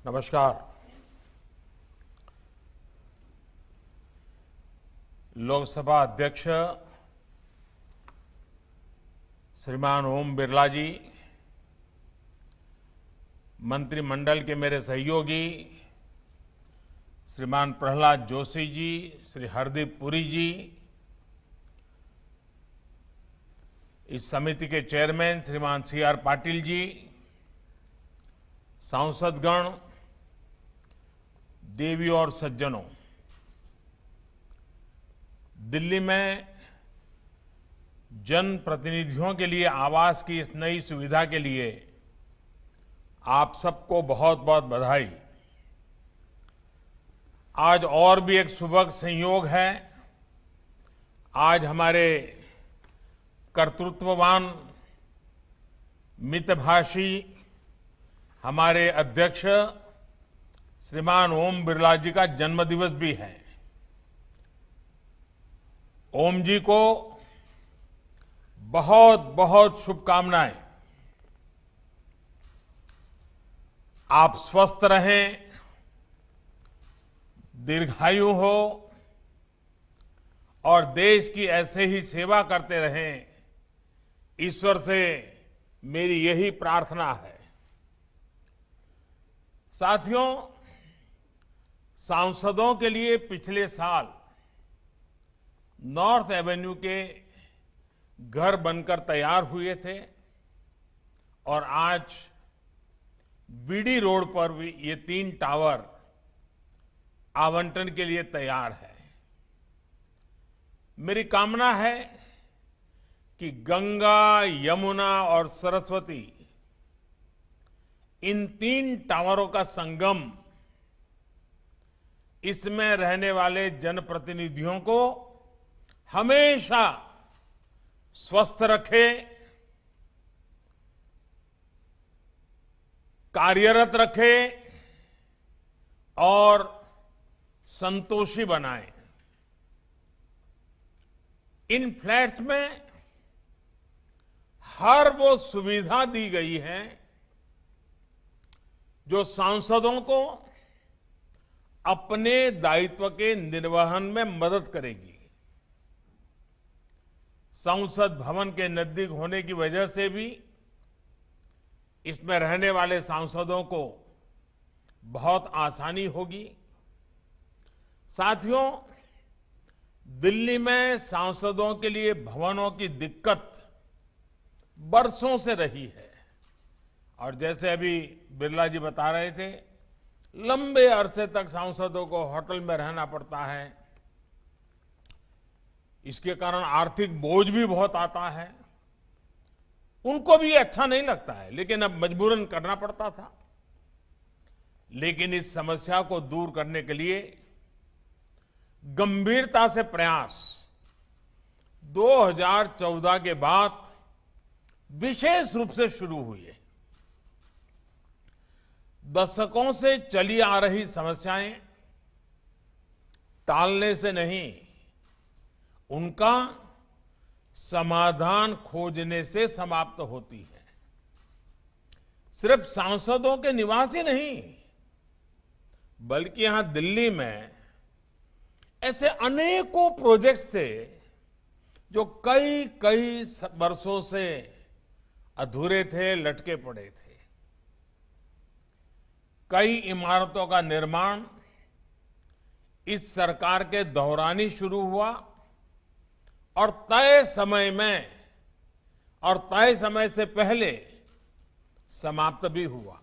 नमस्कार। लोकसभा अध्यक्ष श्रीमान ओम बिरला जी, मंत्रिमंडल के मेरे सहयोगी श्रीमान प्रहलाद जोशी जी, श्री हरदीप पुरी जी, इस समिति के चेयरमैन श्रीमान सीआर पाटिल जी, सांसदगण, देवियों और सज्जनों, दिल्ली में जनप्रतिनिधियों के लिए आवास की इस नई सुविधा के लिए आप सबको बहुत बहुत बधाई। आज और भी एक सुभग संयोग है। आज हमारे कर्तृत्ववान, मितभाषी हमारे अध्यक्ष श्रीमान ओम बिरला जी का जन्मदिवस भी है। ओम जी को बहुत बहुत शुभकामनाएं। आप स्वस्थ रहें, दीर्घायु हो और देश की ऐसे ही सेवा करते रहें, ईश्वर से मेरी यही प्रार्थना है। साथियों, सांसदों के लिए पिछले साल नॉर्थ एवेन्यू के घर बनकर तैयार हुए थे और आज बीडी रोड पर भी ये 3 टावर आवंटन के लिए तैयार है। मेरी कामना है कि गंगा, यमुना और सरस्वती, इन 3 टावरों का संगम इसमें रहने वाले जनप्रतिनिधियों को हमेशा स्वस्थ रखे, कार्यरत रखे और संतोषी बनाए। इन फ्लैट्स में हर वो सुविधा दी गई है जो सांसदों को अपने दायित्व के निर्वहन में मदद करेगी। संसद भवन के नजदीक होने की वजह से भी इसमें रहने वाले सांसदों को बहुत आसानी होगी। साथियों, दिल्ली में सांसदों के लिए भवनों की दिक्कत बरसों से रही है और जैसे अभी बिरला जी बता रहे थे, लंबे अरसे तक सांसदों को होटल में रहना पड़ता है। इसके कारण आर्थिक बोझ भी बहुत आता है। उनको भी अच्छा नहीं लगता है, लेकिन अब मजबूरन करना पड़ता था। लेकिन इस समस्या को दूर करने के लिए गंभीरता से प्रयास 2014 के बाद विशेष रूप से शुरू हुए। दशकों से चली आ रही समस्याएं टालने से नहीं, उनका समाधान खोजने से समाप्त होती है। सिर्फ सांसदों के निवास ही नहीं, बल्कि यहां दिल्ली में ऐसे अनेकों प्रोजेक्ट्स थे जो कई कई वर्षों से अधूरे थे, लटके पड़े थे। कई इमारतों का निर्माण इस सरकार के दौरान ही शुरू हुआ और तय समय से पहले समाप्त भी हुआ।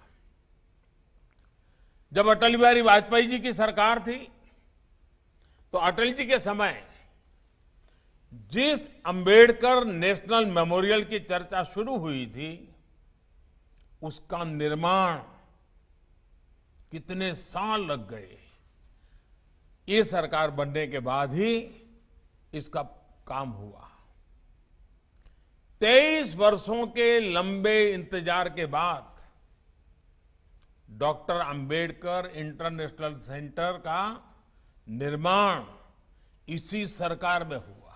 जब अटल बिहारी वाजपेयी जी की सरकार थी, तो अटल जी के समय जिस अंबेडकर नेशनल मेमोरियल की चर्चा शुरू हुई थी, उसका निर्माण कितने साल लग गए। ये सरकार बनने के बाद ही इसका काम हुआ। 23 वर्षों के लंबे इंतजार के बाद डॉक्टर अंबेडकर इंटरनेशनल सेंटर का निर्माण इसी सरकार में हुआ।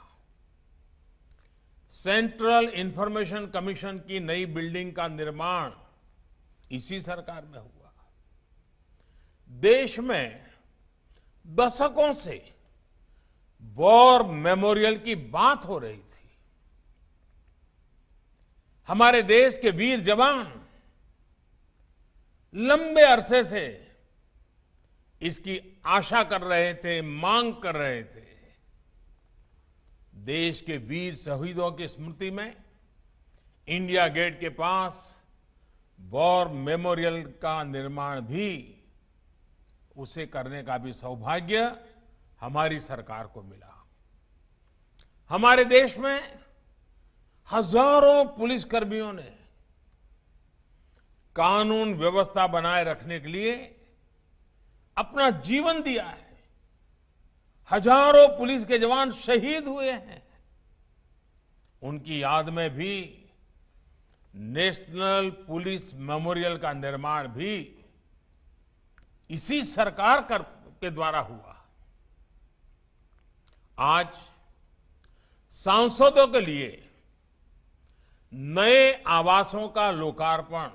सेंट्रल इंफॉर्मेशन कमीशन की नई बिल्डिंग का निर्माण इसी सरकार में हुआ। देश में दशकों से वॉर मेमोरियल की बात हो रही थी। हमारे देश के वीर जवान लंबे अरसे से इसकी आशा कर रहे थे, मांग कर रहे थे। देश के वीर शहीदों की स्मृति में इंडिया गेट के पास वॉर मेमोरियल का निर्माण भी, उसे करने का भी सौभाग्य हमारी सरकार को मिला। हमारे देश में हजारों पुलिसकर्मियों ने कानून व्यवस्था बनाए रखने के लिए अपना जीवन दिया है। हजारों पुलिस के जवान शहीद हुए हैं। उनकी याद में भी नेशनल पुलिस मेमोरियल का निर्माण भी इसी सरकार के द्वारा हुआ। आज सांसदों के लिए नए आवासों का लोकार्पण,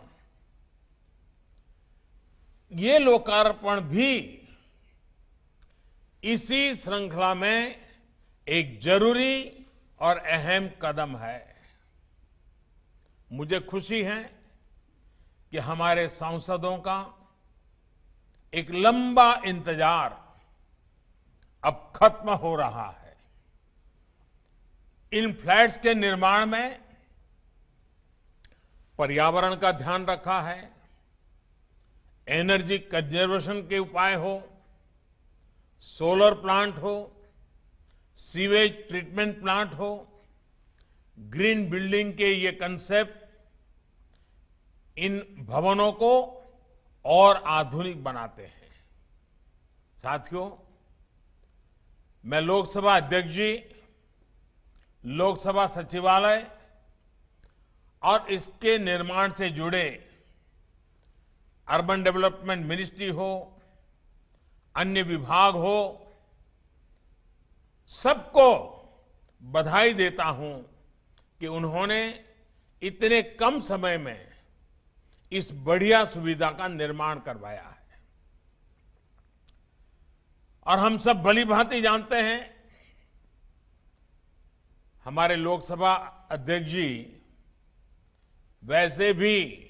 ये लोकार्पण भी इसी श्रृंखला में एक जरूरी और अहम कदम है। मुझे खुशी है कि हमारे सांसदों का एक लंबा इंतजार अब खत्म हो रहा है। इन फ्लैट्स के निर्माण में पर्यावरण का ध्यान रखा है, एनर्जी कंजर्वेशन के उपाय हो, सोलर प्लांट हो, सीवेज ट्रीटमेंट प्लांट हो, ग्रीन बिल्डिंग के ये कंसेप्ट इन भवनों को और आधुनिक बनाते हैं। साथियों, मैं लोकसभा अध्यक्ष जी, लोकसभा सचिवालय और इसके निर्माण से जुड़े अर्बन डेवलपमेंट मिनिस्ट्री हो, अन्य विभाग हो, सबको बधाई देता हूं कि उन्होंने इतने कम समय में इस बढ़िया सुविधा का निर्माण करवाया है। और हम सब भली-भांति जानते हैं, हमारे लोकसभा अध्यक्ष जी वैसे भी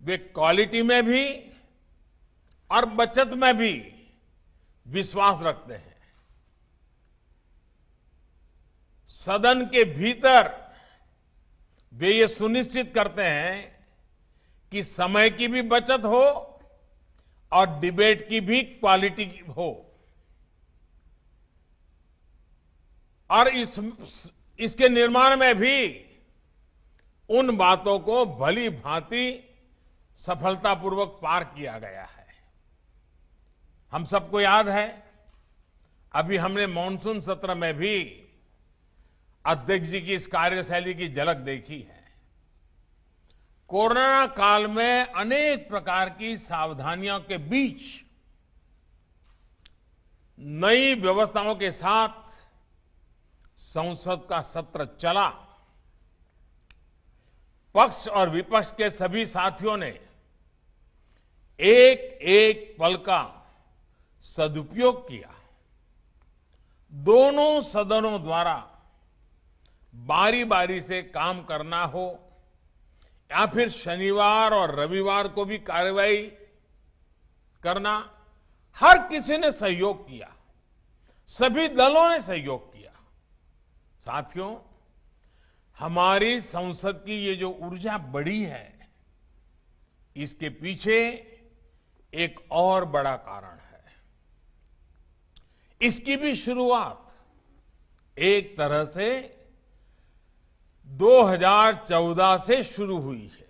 वे क्वालिटी में भी और बचत में भी विश्वास रखते हैं। सदन के भीतर वे ये सुनिश्चित करते हैं कि समय की भी बचत हो और डिबेट की भी क्वालिटी हो। और इसके निर्माण में भी उन बातों को भली भांति सफलतापूर्वक पार किया गया है। हम सबको याद है, अभी हमने मॉनसून सत्र में भी अध्यक्ष जी की इस कार्यशैली की झलक देखी है। कोरोना काल में अनेक प्रकार की सावधानियों के बीच नई व्यवस्थाओं के साथ संसद का सत्र चला। पक्ष और विपक्ष के सभी साथियों ने एक एक पल का सदुपयोग किया। दोनों सदनों द्वारा बारी बारी से काम करना हो या फिर शनिवार और रविवार को भी कार्रवाई करना, हर किसी ने सहयोग किया, सभी दलों ने सहयोग किया। साथियों, हमारी संसद की ये जो ऊर्जा बढ़ी है, इसके पीछे एक और बड़ा कारण है। इसकी भी शुरुआत एक तरह से 2014 से शुरू हुई है।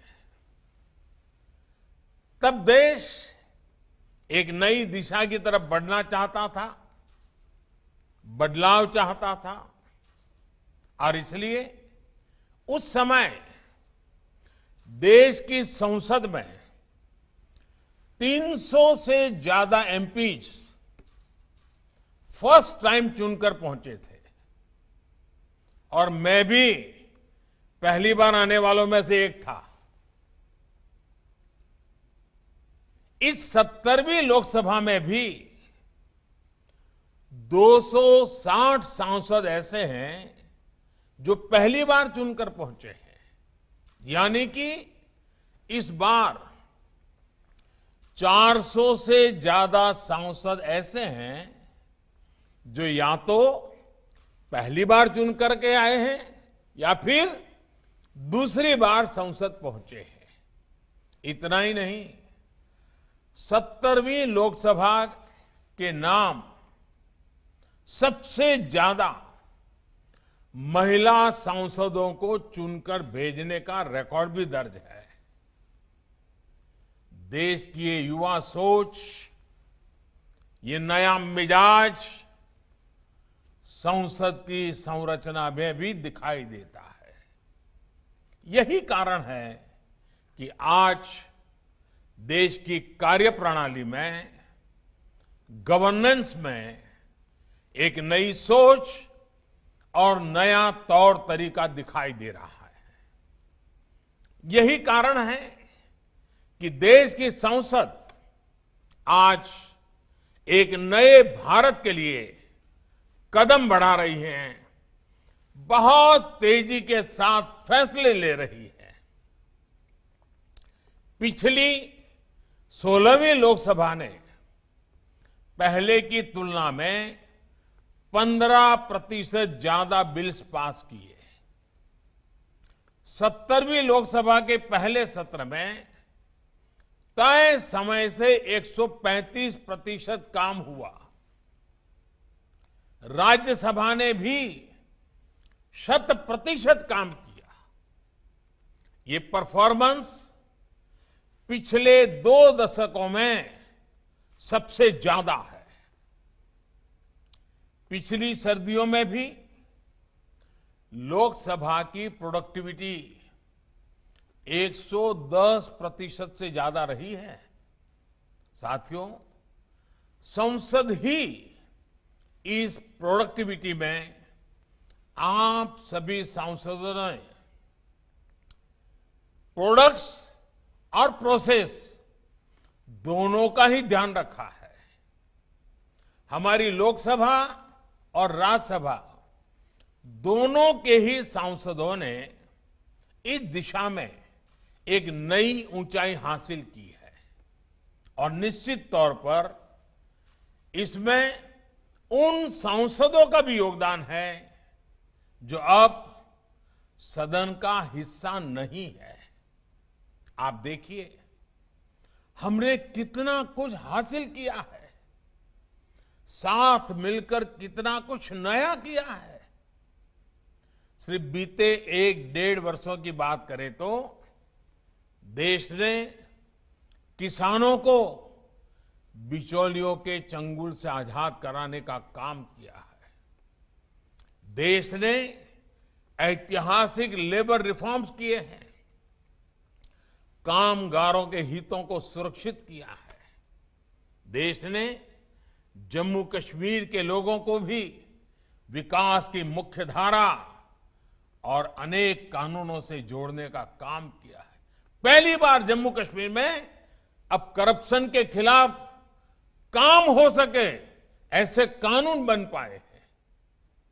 तब देश एक नई दिशा की तरफ बढ़ना चाहता था, बदलाव चाहता था, और इसलिए उस समय देश की संसद में 300 से ज्यादा एमपीज फर्स्ट टाइम चुनकर पहुंचे थे, और मैं भी पहली बार आने वालों में से एक था। इस 70वीं लोकसभा में भी 260 सांसद ऐसे हैं जो पहली बार चुनकर पहुंचे हैं। यानी कि इस बार 400 से ज्यादा सांसद ऐसे हैं जो या तो पहली बार चुन करके आए हैं या फिर दूसरी बार संसद पहुंचे हैं। इतना ही नहीं, 70वीं लोकसभा के नाम सबसे ज्यादा महिला सांसदों को चुनकर भेजने का रिकॉर्ड भी दर्ज है। देश की ये युवा सोच, ये नया मिजाज संसद की संरचना में भी दिखाई देता है। यही कारण है कि आज देश की कार्यप्रणाली में, गवर्नेंस में एक नई सोच और नया तौर तरीका दिखाई दे रहा है। यही कारण है कि देश की संसद आज एक नए भारत के लिए कदम बढ़ा रही है, बहुत तेजी के साथ फैसले ले रही है। पिछली 16वीं लोकसभा ने पहले की तुलना में 15% ज्यादा बिल्स पास किए। 70वीं लोकसभा के पहले सत्र में तय समय से 135% काम हुआ। राज्यसभा ने भी 100% काम किया। ये परफॉर्मेंस पिछले 2 दशकों में सबसे ज्यादा है। पिछली सर्दियों में भी लोकसभा की प्रोडक्टिविटी 110% से ज्यादा रही है। साथियों, संसद ही इस प्रोडक्टिविटी में आप सभी सांसदों ने प्रोडक्ट्स और प्रोसेस दोनों का ही ध्यान रखा है। हमारी लोकसभा और राज्यसभा दोनों के ही सांसदों ने इस दिशा में एक नई ऊंचाई हासिल की है और निश्चित तौर पर इसमें उन सांसदों का भी योगदान है जो अब सदन का हिस्सा नहीं है। आप देखिए, हमने कितना कुछ हासिल किया है, साथ मिलकर कितना कुछ नया किया है। सिर्फ बीते 1-1.5 वर्षों की बात करें तो देश ने किसानों को बिचौलियों के चंगुल से आजाद कराने का काम किया है। देश ने ऐतिहासिक लेबर रिफॉर्म्स किए हैं, कामगारों के हितों को सुरक्षित किया है। देश ने जम्मू कश्मीर के लोगों को भी विकास की मुख्य धारा और अनेक कानूनों से जोड़ने का काम किया है। पहली बार जम्मू कश्मीर में अब करप्शन के खिलाफ काम हो सके, ऐसे कानून बन पाए हैं।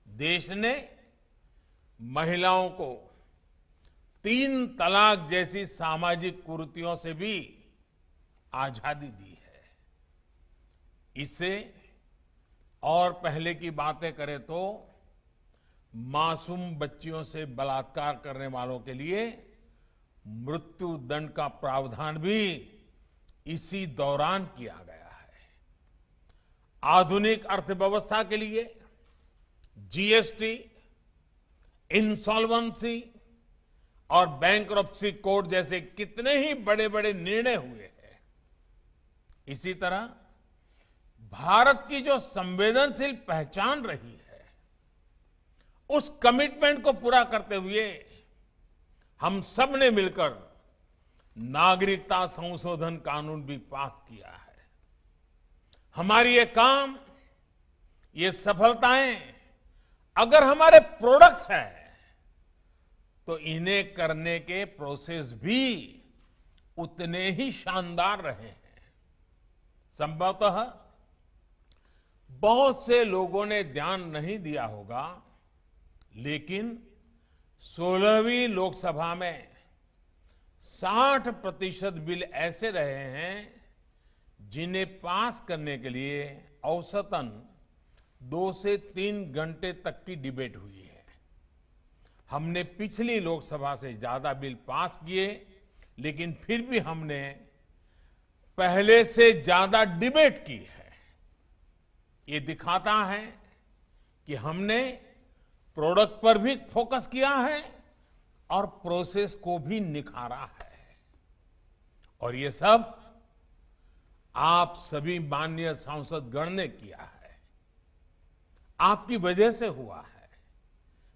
देश ने महिलाओं को 3 तलाक जैसी सामाजिक कुरीतियों से भी आजादी दी है। इससे और पहले की बातें करें तो मासूम बच्चियों से बलात्कार करने वालों के लिए मृत्यु दंड का प्रावधान भी इसी दौरान किया गया है। आधुनिक अर्थव्यवस्था के लिए जीएसटी, इंसॉल्वेंसी और बैंक्रप्सी कोड जैसे कितने ही बड़े बड़े निर्णय हुए हैं। इसी तरह भारत की जो संवेदनशील पहचान रही है, उस कमिटमेंट को पूरा करते हुए हम सब ने मिलकर नागरिकता संशोधन कानून भी पास किया है। हमारी ये काम, ये सफलताएं अगर हमारे प्रोडक्ट्स हैं तो इन्हें करने के प्रोसेस भी उतने ही शानदार रहे हैं। संभवतः बहुत से लोगों ने ध्यान नहीं दिया होगा, लेकिन 16वीं लोकसभा में 60% बिल ऐसे रहे हैं जिन्हें पास करने के लिए औसतन 2 से 3 घंटे तक की डिबेट हुई है। हमने पिछली लोकसभा से ज्यादा बिल पास किए, लेकिन फिर भी हमने पहले से ज्यादा डिबेट की है। ये दिखाता है कि हमने प्रोडक्ट पर भी फोकस किया है और प्रोसेस को भी निखारा है। और ये सब आप सभी माननीय सांसदगण ने किया है, आपकी वजह से हुआ है।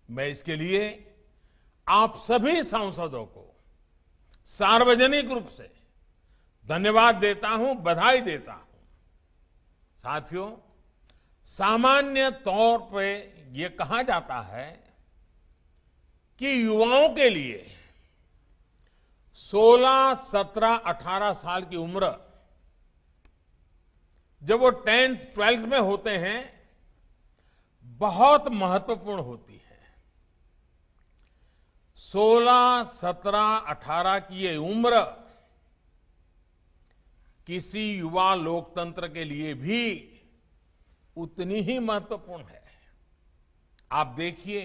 मैं इसके लिए आप सभी सांसदों को सार्वजनिक रूप से धन्यवाद देता हूं, बधाई देता हूं। साथियों, सामान्य तौर पे ये कहा जाता है कि युवाओं के लिए 16, 17, 18 साल की उम्र जब वो 10th, 12th में होते हैं बहुत महत्वपूर्ण होती है। 16, 17, 18 की ये उम्र किसी युवा लोकतंत्र के लिए भी उतनी ही महत्वपूर्ण है। आप देखिए,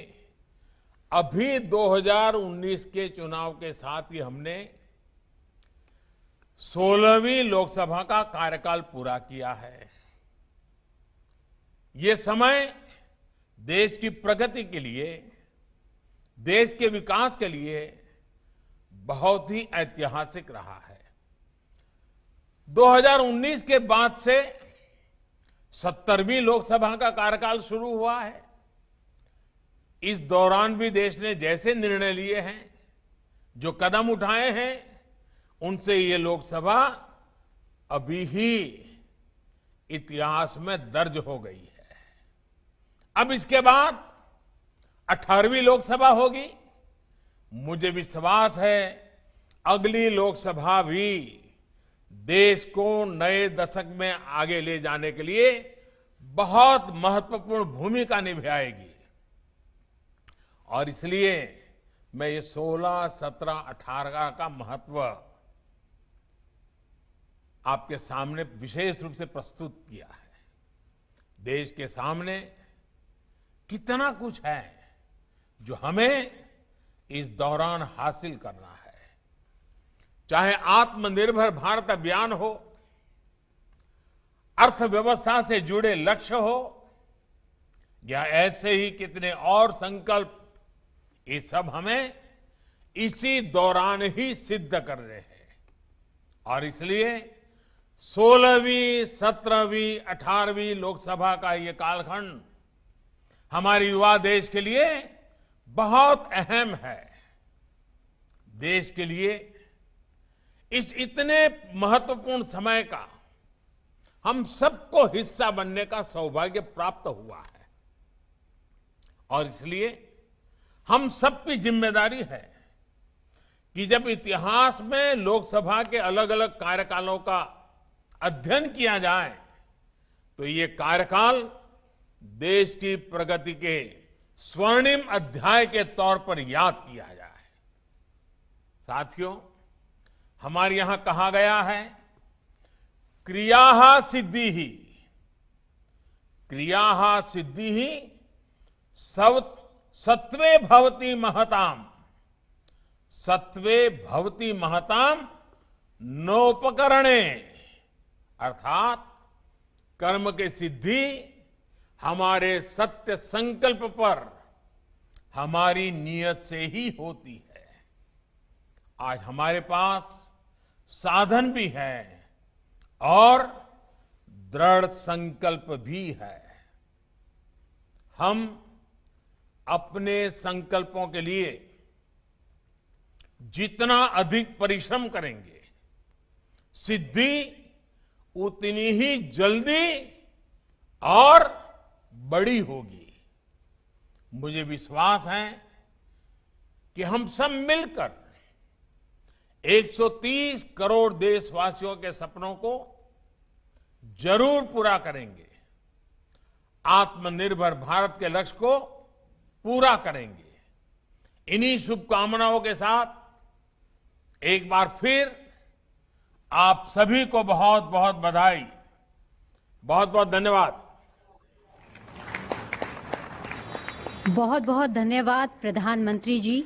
अभी 2019 के चुनाव के साथ ही हमने 16वीं लोकसभा का कार्यकाल पूरा किया है। ये समय देश की प्रगति के लिए, देश के विकास के लिए बहुत ही ऐतिहासिक रहा है। 2019 के बाद से 70वीं लोकसभा का कार्यकाल शुरू हुआ है। इस दौरान भी देश ने जैसे निर्णय लिए हैं, जो कदम उठाए हैं, उनसे ये लोकसभा अभी ही इतिहास में दर्ज हो गई है। अब इसके बाद 18वीं लोकसभा होगी। मुझे विश्वास है अगली लोकसभा भी देश को नए दशक में आगे ले जाने के लिए बहुत महत्वपूर्ण भूमिका निभाएगी। और इसलिए मैं ये 16, 17, 18 का महत्व आपके सामने विशेष रूप से प्रस्तुत किया है। देश के सामने कितना कुछ है जो हमें इस दौरान हासिल करना है। चाहे आत्मनिर्भर भारत अभियान हो, अर्थव्यवस्था से जुड़े लक्ष्य हो, या ऐसे ही कितने और संकल्प, ये सब हमें इसी दौरान ही सिद्ध करने हैं। और इसलिए 16वीं, 17वीं, 18वीं लोकसभा का ये कालखंड हमारे युवा देश के लिए बहुत अहम है। देश के लिए इस इतने महत्वपूर्ण समय का हम सबको हिस्सा बनने का सौभाग्य प्राप्त हुआ है। और इसलिए हम सबकी जिम्मेदारी है कि जब इतिहास में लोकसभा के अलग अलग कार्यकालों का अध्ययन किया जाए तो ये कार्यकाल देश की प्रगति के स्वर्णिम अध्याय के तौर पर याद किया जाए। साथियों, हमारे यहां कहा गया है, क्रियाः सिद्धिः, क्रियाः सिद्धिः सत्वे भवति महताम, सत्वे भवति महताम नोपकरणे। अर्थात कर्म की सिद्धि हमारे सत्य संकल्प पर, हमारी नीयत से ही होती है। आज हमारे पास साधन भी है और दृढ़ संकल्प भी है। हम अपने संकल्पों के लिए जितना अधिक परिश्रम करेंगे, सिद्धि उतनी ही जल्दी और बड़ी होगी। मुझे विश्वास है कि हम सब मिलकर 130 करोड़ देशवासियों के सपनों को जरूर पूरा करेंगे। आत्मनिर्भर भारत के लक्ष्य को पूरा करेंगे। इन्हीं शुभकामनाओं के साथ एक बार फिर आप सभी को बहुत बहुत बधाई, बहुत बहुत धन्यवाद। बहुत बहुत धन्यवाद प्रधानमंत्री जी।